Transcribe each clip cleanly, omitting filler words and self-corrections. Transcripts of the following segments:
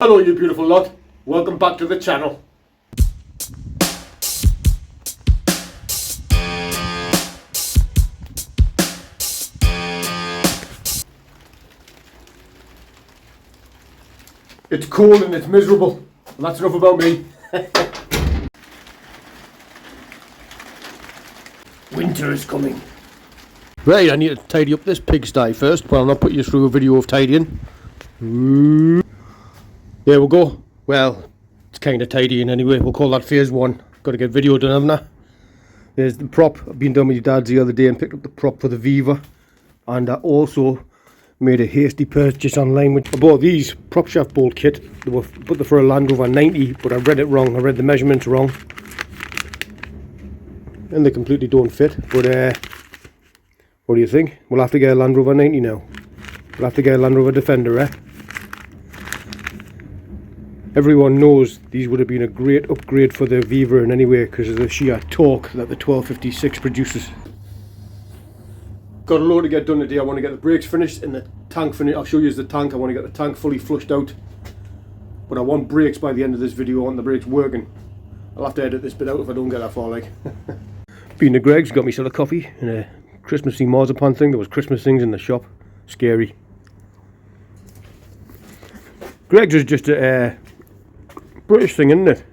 Hello you beautiful lot, welcome back to the channel. It's cold and it's miserable, and that's enough about me. Winter is coming. Right, I need to tidy up this pigsty first. Well, I'll not put you through a video of tidying. There we go. Well, it's kind of tidying anyway. We'll call that phase one. Got to get video done, haven't I? There's the prop. I've been down with your dad's the other day and picked up the prop for the Viva. And I also made a hasty purchase online. I bought these prop shaft bolt kit. They were put for a Land Rover 90, but I read it wrong. I read the measurements wrong. And they completely don't fit. But what do you think? We'll have to get a Land Rover 90 now. We'll have to get a Land Rover Defender, eh? Everyone knows these would have been a great upgrade for the Viva in any way because of the sheer torque that the 1256 produces. Got a load to get done today. I want to get the brakes finished and the tank finished. I'll show you the tank. I want to get the tank fully flushed out. But I want brakes by the end of this video. I want the brakes working. I'll have to edit this bit out if I don't get that far, like. Been to Greg's, got myself a coffee and a Christmassy marzipan thing. There was Christmas things in the shop. Scary. Greg's is just a British thing, isn't it?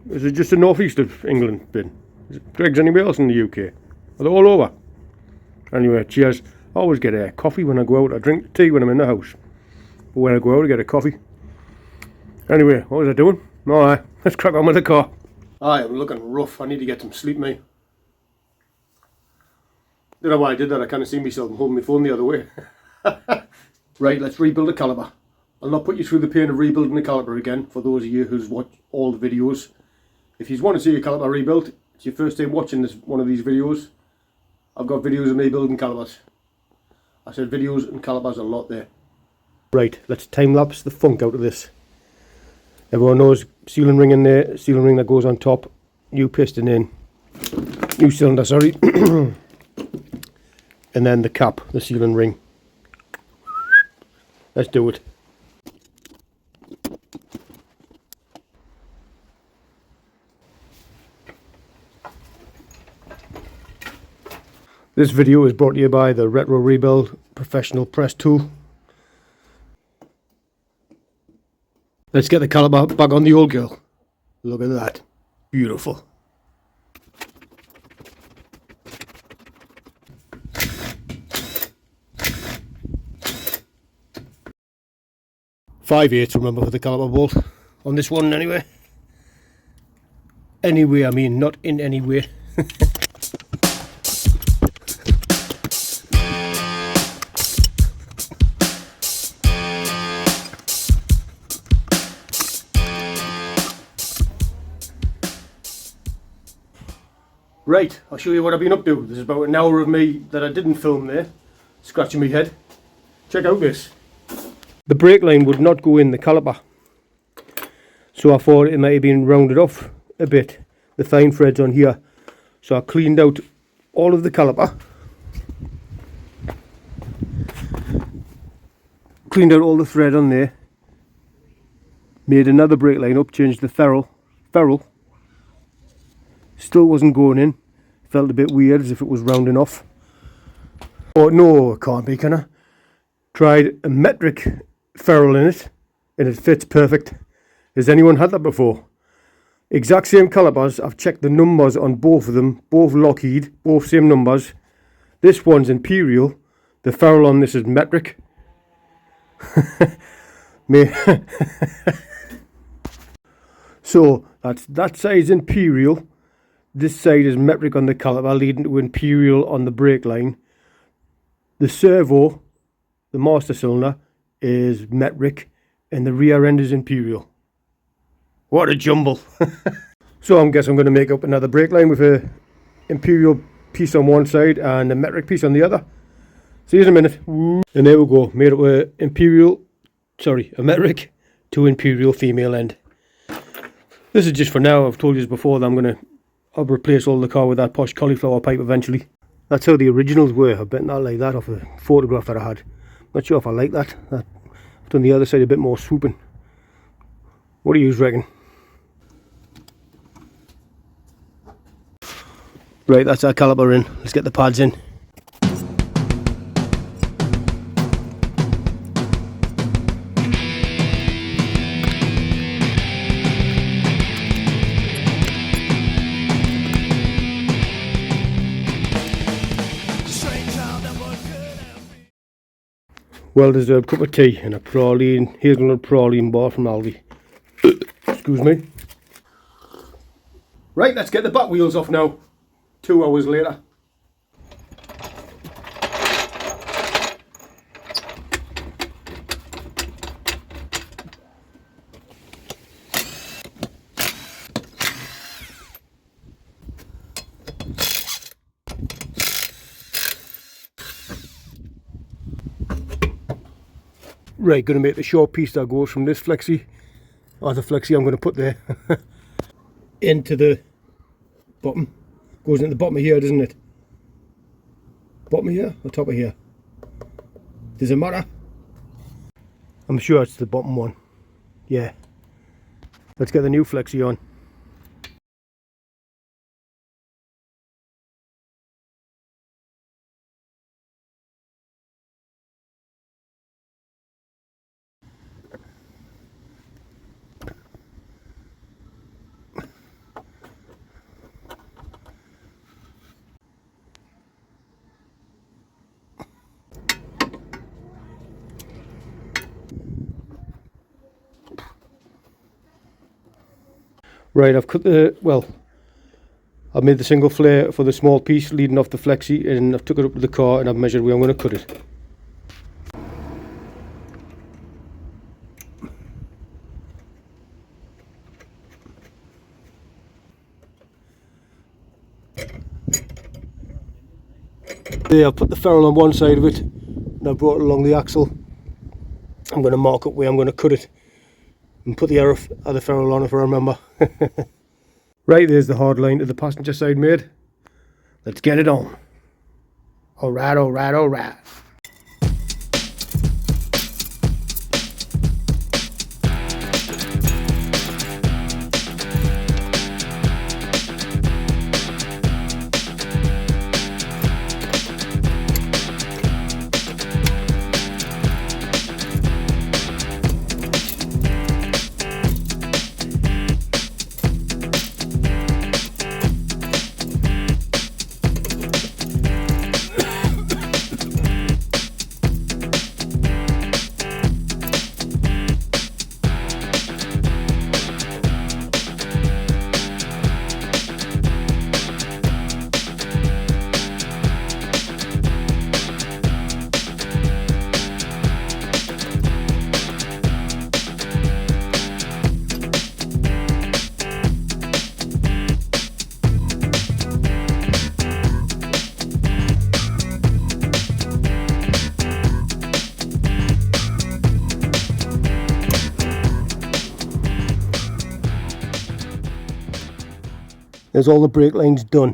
Is it just the northeast of England bit? Is it Greg's anywhere else in the UK? Are they all over? Anyway, cheers. I always get a coffee when I go out. I drink tea when I'm in the house. But when I go out I get a coffee. Anyway, what was I doing? Alright, let's crack on with the car. Aye, I'm looking rough. I need to get some sleep, mate. Don't know why I did that. I kind of see myself holding my phone the other way. Right, let's rebuild the caliper. I'll not put you through the pain of rebuilding the caliper again for those of you who's watched all the videos. If you want to see your caliper rebuilt, it's your first time watching one of these videos, I've got videos of me building calipers. I said videos and calipers a lot there. Right, let's time lapse the funk out of this. Everyone knows sealing ring in there, sealing ring that goes on top, new piston in, new cylinder, sorry, and then the cap, the sealing ring. Let's do it. This video is brought to you by the Retro Rebuild Professional Press Tool. Let's get the caliper back on the old girl. Look at that. Beautiful. .5/8, remember, for the caliper bolt. On this one anyway. Anyway, I mean, not in any way. Right, I'll show you what I've been up to. This is about an hour of me that I didn't film there, scratching my head. Check out this. The brake line would not go in the caliper, so I thought it might have been rounded off a bit, the fine threads on here. So I cleaned out all of the caliper, cleaned out all the thread on there, made another brake line up, changed the ferrule. Still wasn't going in. Felt a bit weird as if it was rounding off. Oh no, it can't be, can I? Tried a metric ferrule in it and it fits perfect. Has anyone had that before? Exact same calipers. I've checked the numbers on both of them, both Lockheed, both same numbers. This one's Imperial. The ferrule on this is metric. So that's that side's Imperial. This side is metric on the caliper, leading to Imperial on the brake line. The servo, the master cylinder, is metric, and the rear end is Imperial. What a jumble! So I guess I'm going to make up another brake line with a Imperial piece on one side and a metric piece on the other. See you in a minute. And there we go, made up a metric to Imperial female end. This is just for now. I've told you this before that I'll replace all the car with that posh cauliflower pipe eventually. That's how the originals were. I bet not like that off a photograph that I had. Not sure if I like that. I've done the other side a bit more swooping. What do you reckon? Right, that's our caliper in. Let's get the pads in. Well deserved cup of tea and a hazelnut praline bar from Aldi. Excuse me. Right, let's get the back wheels off now. 2 hours later. Right, going to make the short piece that goes from this flexi, or the flexi I'm going to put there, into the bottom. Goes into the bottom of here, doesn't it? Bottom of here or top of here? Does it matter? I'm sure it's the bottom one. Yeah. Let's get the new flexi on. Right, I've cut I've made the single flare for the small piece leading off the flexi, and I've took it up to the car and I've measured where I'm going to cut it. There, I've put the ferrule on one side of it and I've brought it along the axle. I'm going to mark up where I'm going to cut it and put the other ferrule on if I remember. Right, there's the hard line to the passenger side made. Let's get it on. Alright, alright, alright. There's all the brake lines done.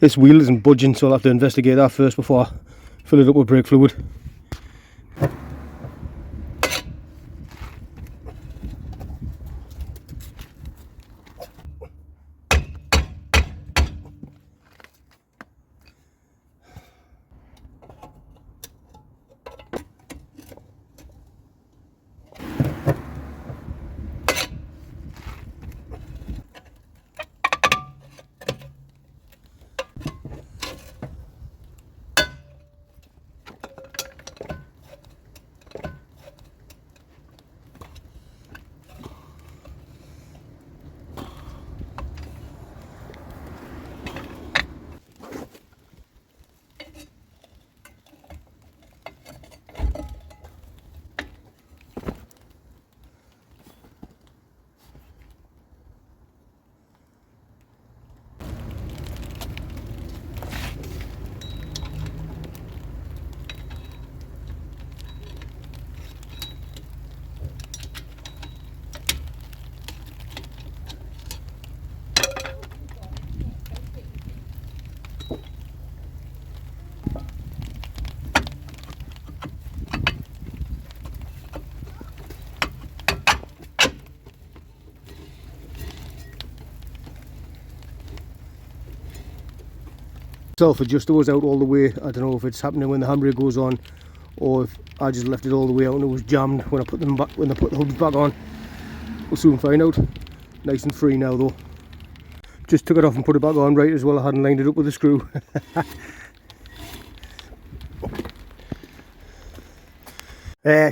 This wheel isn't budging, so I'll have to investigate that first before I fill it up with brake fluid. Self-adjuster was out all the way. I don't know if it's happening when the handbrake goes on, or if I just left it all the way out and it was jammed when I put them back, when I put the hubs back on. We'll soon find out. Nice and free now though. Just took it off and put it back on right as well. I hadn't lined it up with a screw.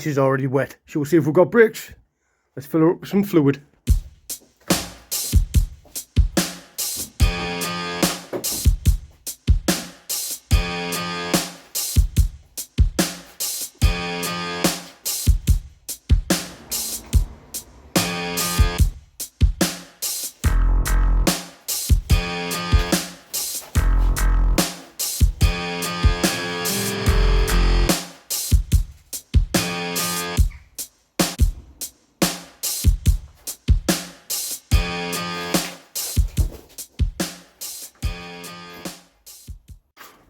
She's already wet. Shall we see if we've got brakes? Let's fill her up with some fluid.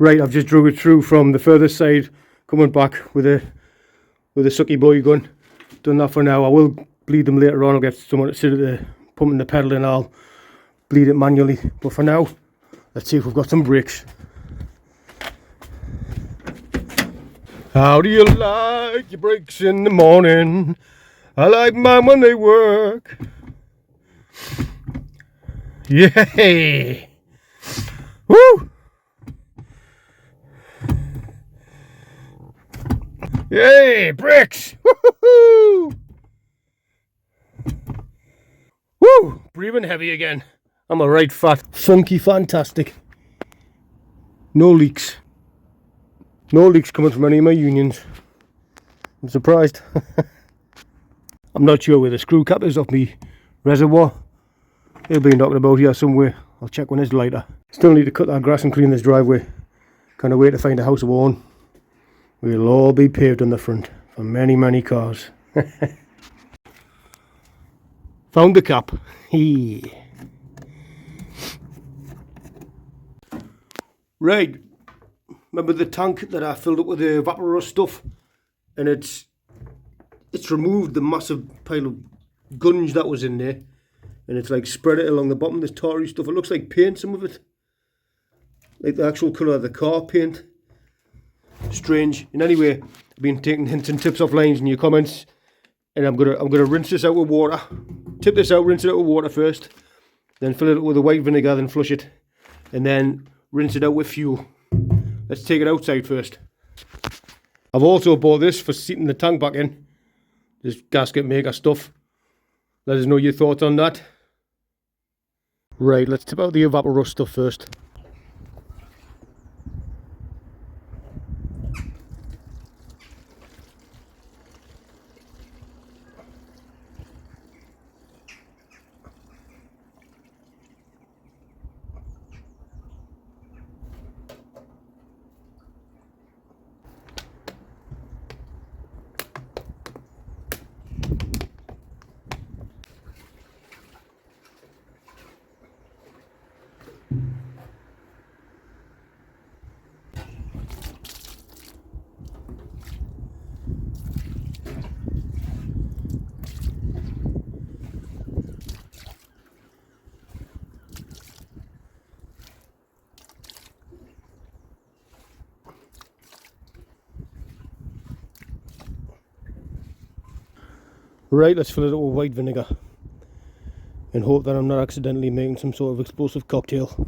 Right, I've just drew it through from the furthest side, coming back with a sucky boy gun. Done that for now. I will bleed them later on. I'll get someone to sit at the pumping the pedal and I'll bleed it manually. But for now, let's see if we've got some brakes. How do you like your brakes in the morning? I like mine when they work. Yay! Woo! Yay, brakes! Woo-hoo-hoo! Woo! Breathing heavy again. I'm a right fat, funky, fantastic. No leaks. No leaks coming from any of my unions. I'm surprised. I'm not sure where the screw cap is off me reservoir. It'll be knocking about here somewhere. I'll check when it's lighter. Still need to cut that grass and clean this driveway. Can't wait to find a house of our own. We'll all be paved on the front for many, many cars. Found the cap. Right. Remember the tank that I filled up with the evaporator stuff? And it's removed the massive pile of gunge that was in there. And it's like spread it along the bottom, this tarry stuff. It looks like paint, some of it. Like the actual colour of the car paint. Strange. And anyway, I've been taking hints and tips off lines in your comments, and I'm gonna rinse this out with water. Tip this out, rinse it out with water first, then fill it up with a white vinegar, then flush it, and then rinse it out with fuel. Let's take it outside first. I've also bought this for seating the tank back in. This gasket maker stuff. Let us know your thoughts on that. Right, let's tip out the evaporator stuff first. Right, let's fill it up with white vinegar and hope that I'm not accidentally making some sort of explosive cocktail.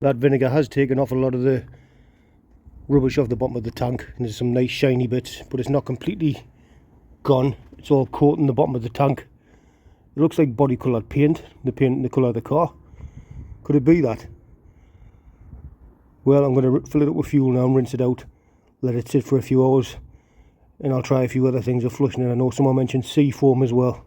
That vinegar has taken off a lot of the rubbish off the bottom of the tank, and there's some nice shiny bits, but it's not completely gone. It's all coating the bottom of the tank. It looks like body coloured paint, the paint in the colour of the car. Could it be that? Well, I'm going to fill it up with fuel now and rinse it out, let it sit for a few hours, and I'll try a few other things of flushing it. I know someone mentioned sea foam as well.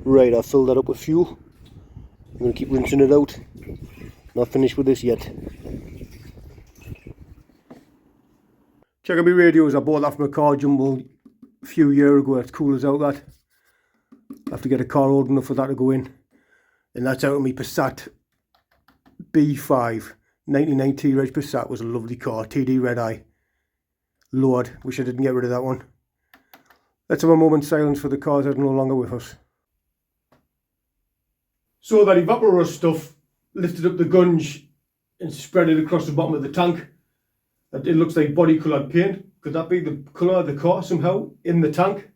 Right, I've filled that up with fuel. I'm going to keep rinsing it out. Not finished with this yet. Check out my radios. I bought that from a car jumble a few years ago. It's cool as out that. I have to get a car old enough for that to go in. And that's out of me Passat B5. 1990 Reg Passat was a lovely car. TD Red Eye. Lord, wish I didn't get rid of that one. Let's have a moment's silence for the cars that are no longer with us. So that evaporator stuff lifted up the gunge and spread it across the bottom of the tank. It looks like body coloured paint. Could that be the colour of the car somehow in the tank?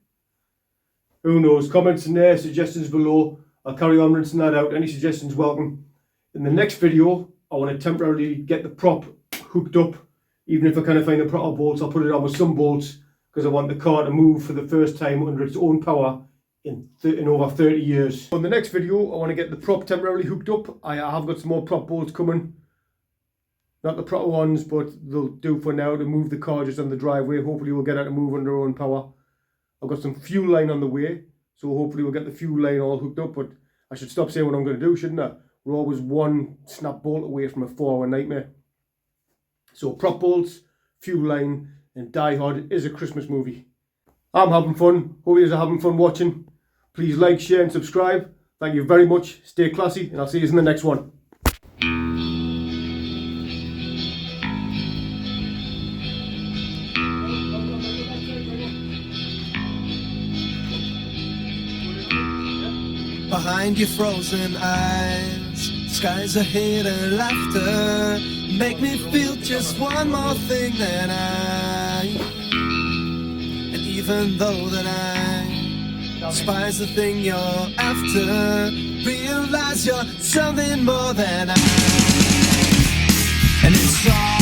Who knows? Comments in there, suggestions below. I'll carry on rinsing that out. Any suggestions welcome. In the next video, I want to temporarily get the prop hooked up. Even if I can't find the proper bolts, I'll put it on with some bolts because I want the car to move for the first time under its own power in over 30 years. On the next video, I want to get the prop temporarily hooked up. I have got some more prop bolts coming. Not the proper ones, but they'll do for now to move the car just on the driveway. Hopefully we'll get it to move under our own power. I've got some fuel line on the way, so hopefully we'll get the fuel line all hooked up, but I should stop saying what I'm going to do, shouldn't I? We're always one snap bolt away from a 4-hour nightmare. So prop bolts, fuel line, and Die Hard is a Christmas movie. I'm having fun. Hope you guys are having fun watching. Please like, share and subscribe. Thank you very much. Stay classy, and I'll see you in the next one. Behind your frozen eyes, skies are hate and laughter make me feel just one more thing than and even though that I despise the thing you're after, realize you're something more than and it's all